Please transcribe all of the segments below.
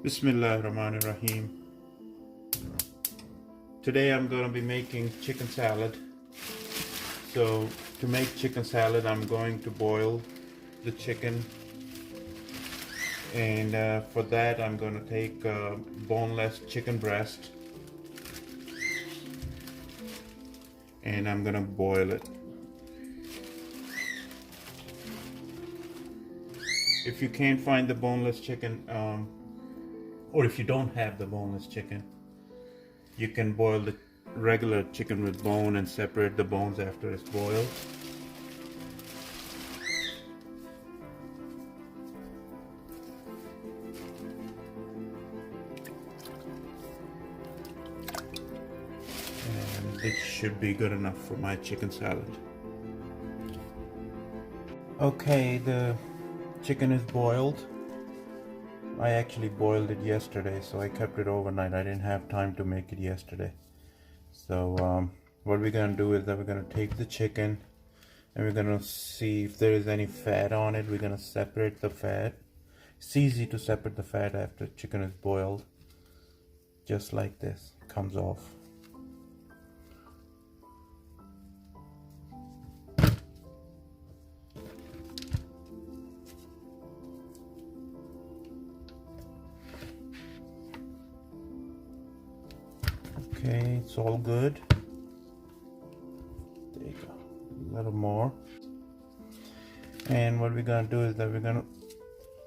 Bismillahirrahmanirrahim. Today I'm going to be making chicken salad. So to make chicken salad, I'm going to boil the chicken, and for that I'm going to take boneless chicken breast and I'm going to boil it. If you can't find the boneless chicken, or if you don't have the boneless chicken, you can boil the regular chicken with bone and separate the bones after it's boiled. And it should be good enough for my chicken salad. Okay, the chicken is boiled. I actually boiled it yesterday, so I kept it overnight. I didn't have time to make it yesterday. So what we're gonna do is that we're gonna take the chicken and we're gonna see if there is any fat on it. We're gonna separate the fat. It's easy to separate the fat after chicken is boiled. Just like this, it comes off. Okay, it's all good. There you go. A little more. And what we're gonna do is that we're gonna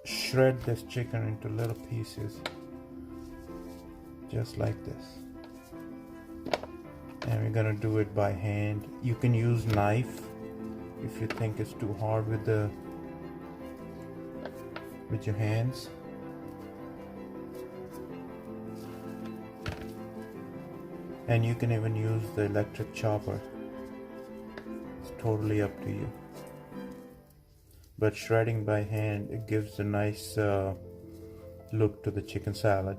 shred this chicken into little pieces, just like this. And we're gonna do it by hand. You can use knife if you think it's too hard with your hands. And you can even use the electric chopper. It's totally up to you. But shredding by hand, it gives a nice look to the chicken salad.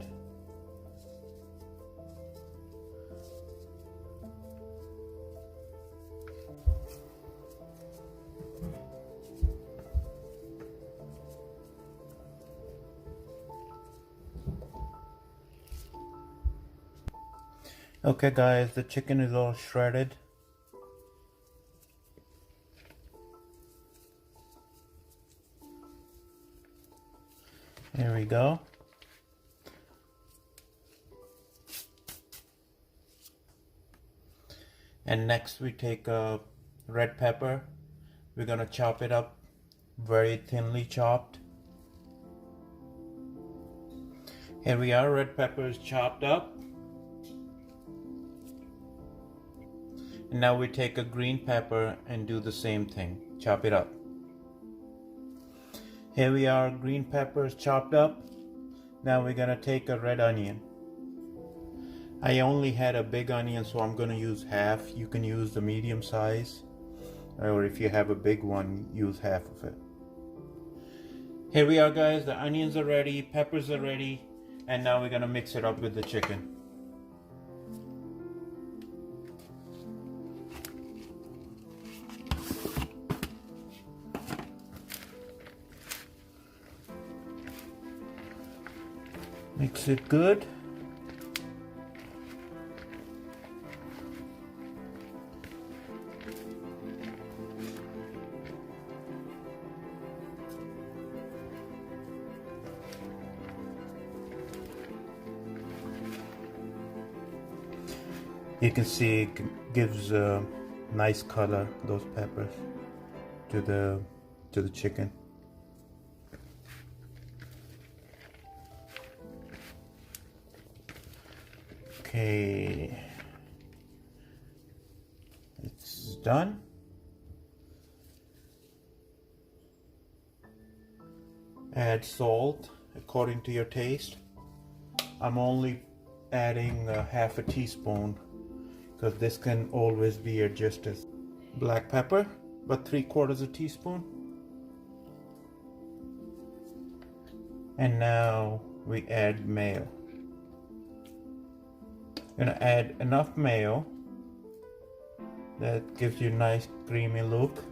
Okay guys, the chicken is all shredded. There we go. And next we take a red pepper. We're gonna chop it up, very thinly chopped. Here we are, red pepper is chopped up. And now we take a green pepper and do the same thing, chop it up. Here we are, green peppers chopped up. Now we're gonna take a red onion. I only had a big onion, so I'm gonna use half. You can use the medium size, or if you have a big one, use half of it. Here we are guys, the onions are ready, peppers are ready, and now we're gonna mix it up with the chicken. Mix it good. You can see it gives a nice color, those peppers, to the chicken. Okay, it's done. Add salt according to your taste. I'm only adding half a teaspoon because this can always be adjusted. Black pepper, about 3/4 teaspoon. And now we add mayo. Gonna add enough mayo that gives you a nice creamy look.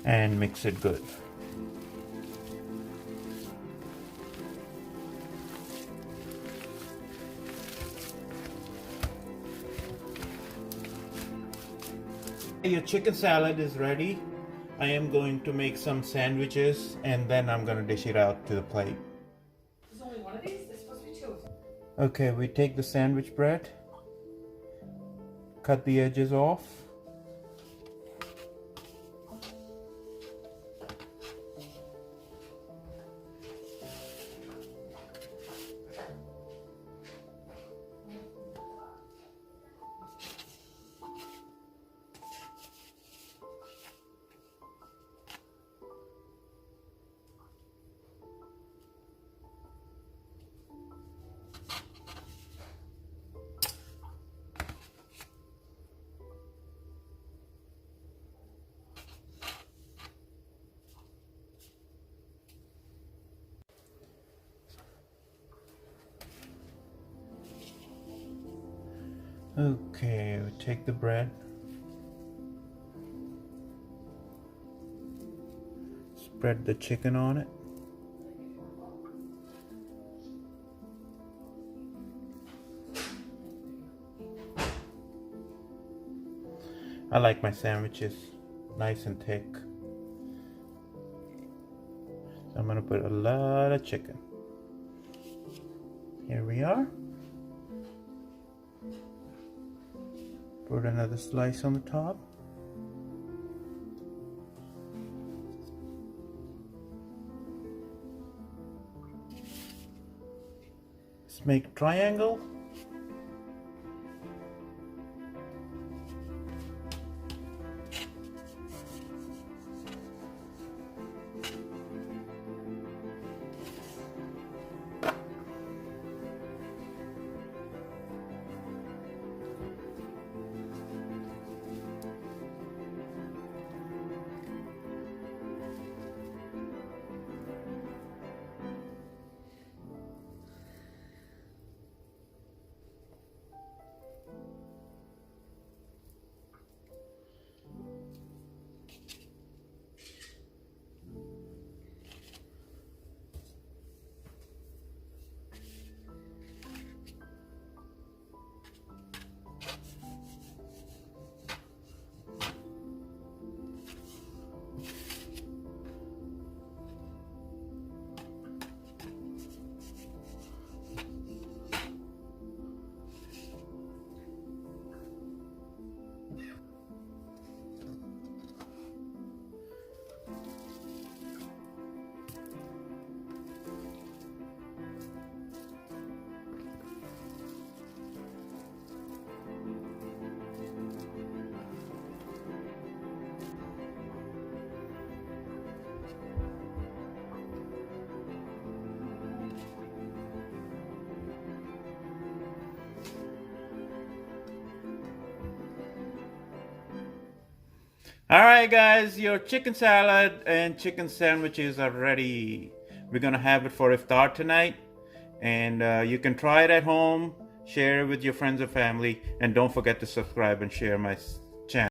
And mix it good. Your chicken salad is ready. I am going to make some sandwiches and then I'm going to dish it out to the plate. There's only one of these? There's supposed to be two. Okay, we take the sandwich bread, cut the edges off. Okay, we take the bread, spread the chicken on it. I like my sandwiches nice and thick. So I'm gonna put a lot of chicken. Here we are. Put another slice on the top. Let's make a triangle. All right, guys, your chicken salad and chicken sandwiches are ready. We're gonna have it for iftar tonight, and you can try it at home, share it with your friends or family, and don't forget to subscribe and share my channel.